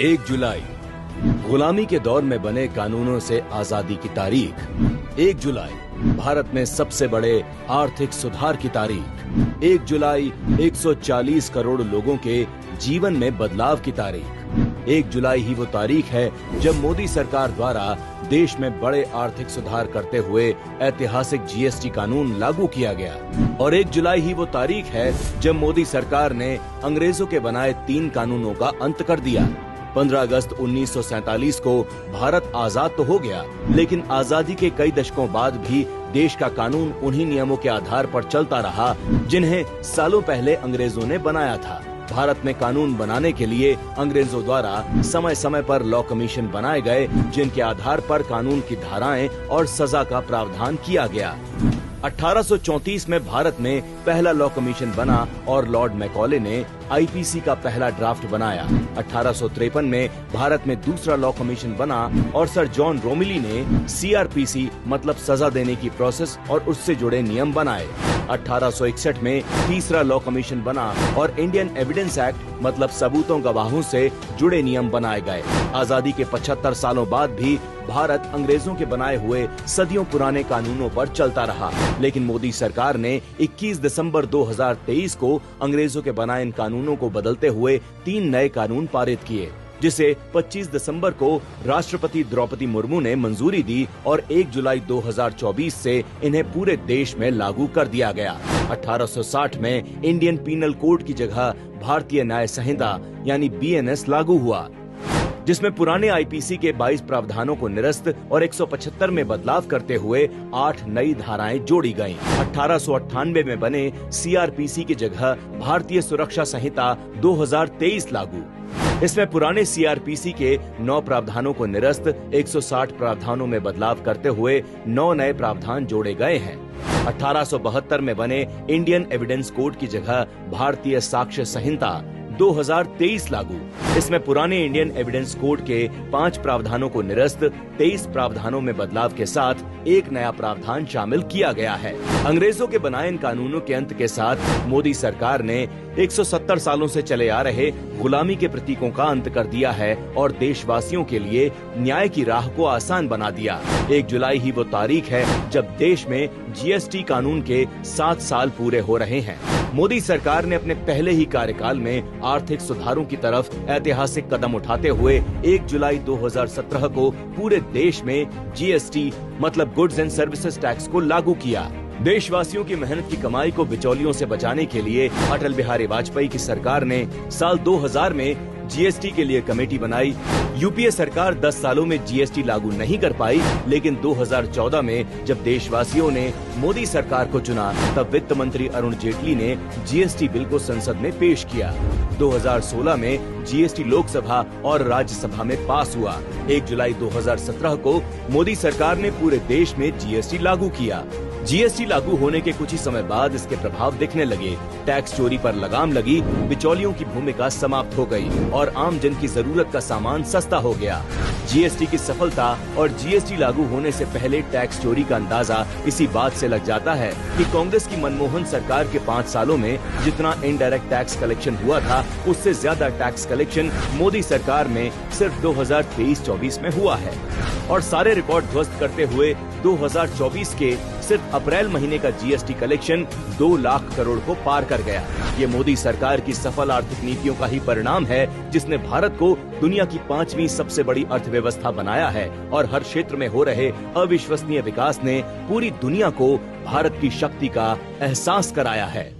1 जुलाई गुलामी के दौर में बने कानूनों से आजादी की तारीख। 1 जुलाई भारत में सबसे बड़े आर्थिक सुधार की तारीख। 1 जुलाई 140 करोड़ लोगों के जीवन में बदलाव की तारीख। 1 जुलाई ही वो तारीख है जब मोदी सरकार द्वारा देश में बड़े आर्थिक सुधार करते हुए ऐतिहासिक जीएसटी कानून लागू किया गया। और 1 जुलाई ही वो तारीख है जब मोदी सरकार ने अंग्रेजों के बनाए 3 कानूनों का अंत कर दिया। 15 अगस्त 1947 को भारत आजाद तो हो गया, लेकिन आजादी के कई दशकों बाद भी देश का कानून उन्हीं नियमों के आधार पर चलता रहा जिन्हें सालों पहले अंग्रेजों ने बनाया था। भारत में कानून बनाने के लिए अंग्रेजों द्वारा समय समय पर लॉ कमीशन बनाए गए, जिनके आधार पर कानून की धाराएं और सजा का प्रावधान किया गया। 1834 में भारत में पहला लॉ कमीशन बना और लॉर्ड मैकॉले ने आईपीसी का पहला ड्राफ्ट बनाया। 1853 में भारत में दूसरा लॉ कमीशन बना और सर जॉन रोमिली ने सीआरपीसी मतलब सजा देने की प्रोसेस और उससे जुड़े नियम बनाए। 1861 में तीसरा लॉ कमीशन बना और इंडियन एविडेंस एक्ट मतलब सबूतों गवाहों से जुड़े नियम बनाए गए। आजादी के 75 सालों बाद भी भारत अंग्रेजों के बनाए हुए सदियों पुराने कानूनों पर चलता रहा, लेकिन मोदी सरकार ने 21 दिसंबर 2023 को अंग्रेजों के बनाए इन कानूनों को बदलते हुए 3 नए कानून पारित किए, जिसे 25 दिसंबर को राष्ट्रपति द्रौपदी मुर्मू ने मंजूरी दी और 1 जुलाई 2024 से इन्हें पूरे देश में लागू कर दिया गया। 1860 में इंडियन पीनल कोड की जगह भारतीय न्याय संहिता यानी बीएनएस लागू हुआ, जिसमें पुराने आईपीसी के 22 प्रावधानों को निरस्त और 175 में बदलाव करते हुए 8 नई धाराएं जोड़ी गयीं। 1898 में बने सीआरपीसी की जगह भारतीय सुरक्षा संहिता 2023 लागू। इसमें पुराने सीआरपीसी के 9 प्रावधानों को निरस्त 160 प्रावधानों में बदलाव करते हुए 9 नए प्रावधान जोड़े गए हैं। 1872 में बने इंडियन एविडेंस कोड की जगह भारतीय साक्ष्य संहिता 2023 लागू। इसमें पुराने इंडियन एविडेंस कोड के 5 प्रावधानों को निरस्त 23 प्रावधानों में बदलाव के साथ एक नया प्रावधान शामिल किया गया है। अंग्रेजों के बनाए इन कानूनों के अंत के साथ मोदी सरकार ने 170 सालों से चले आ रहे गुलामी के प्रतीकों का अंत कर दिया है और देशवासियों के लिए न्याय की राह को आसान बना दिया। 1 जुलाई ही वो तारीख है जब देश में जीएसटी कानून के 7 साल पूरे हो रहे हैं। मोदी सरकार ने अपने पहले ही कार्यकाल में आर्थिक सुधारों की तरफ ऐतिहासिक कदम उठाते हुए 1 जुलाई 2017 को पूरे देश में जीएसटी मतलब गुड्स एंड सर्विसेज टैक्स को लागू किया। देशवासियों की मेहनत की कमाई को बिचौलियों से बचाने के लिए अटल बिहारी वाजपेयी की सरकार ने साल 2000 में जीएसटी के लिए कमेटी बनाई। यूपीए सरकार 10 सालों में जीएसटी लागू नहीं कर पाई, लेकिन 2014 में जब देशवासियों ने मोदी सरकार को चुना तब वित्त मंत्री अरुण जेटली ने जीएसटी बिल को संसद में पेश किया। 2016 में जीएसटी लोकसभा और राज्यसभा में पास हुआ। 1 जुलाई 2017 को मोदी सरकार ने पूरे देश में जीएसटी लागू किया। जीएसटी लागू होने के कुछ ही समय बाद इसके प्रभाव दिखने लगे। टैक्स चोरी पर लगाम लगी, बिचौलियों की भूमिका समाप्त हो गई और आम जन की जरूरत का सामान सस्ता हो गया। जीएसटी की सफलता और जीएसटी लागू होने से पहले टैक्स चोरी का अंदाजा इसी बात से लग जाता है कि कांग्रेस की मनमोहन सरकार के 5 सालों में जितना इनडायरेक्ट टैक्स कलेक्शन हुआ था, उससे ज्यादा टैक्स कलेक्शन मोदी सरकार में सिर्फ 2023-24 में हुआ है। और सारे रिकॉर्ड ध्वस्त करते हुए 2024 के सिर्फ अप्रैल महीने का जीएसटी कलेक्शन 2 लाख करोड़ को पार कर गया। ये मोदी सरकार की सफल आर्थिक नीतियों का ही परिणाम है, जिसने भारत को दुनिया की 5वीं सबसे बड़ी अर्थव्यवस्था बनाया है और हर क्षेत्र में हो रहे अविश्वसनीय विकास ने पूरी दुनिया को भारत की शक्ति का एहसास कराया है।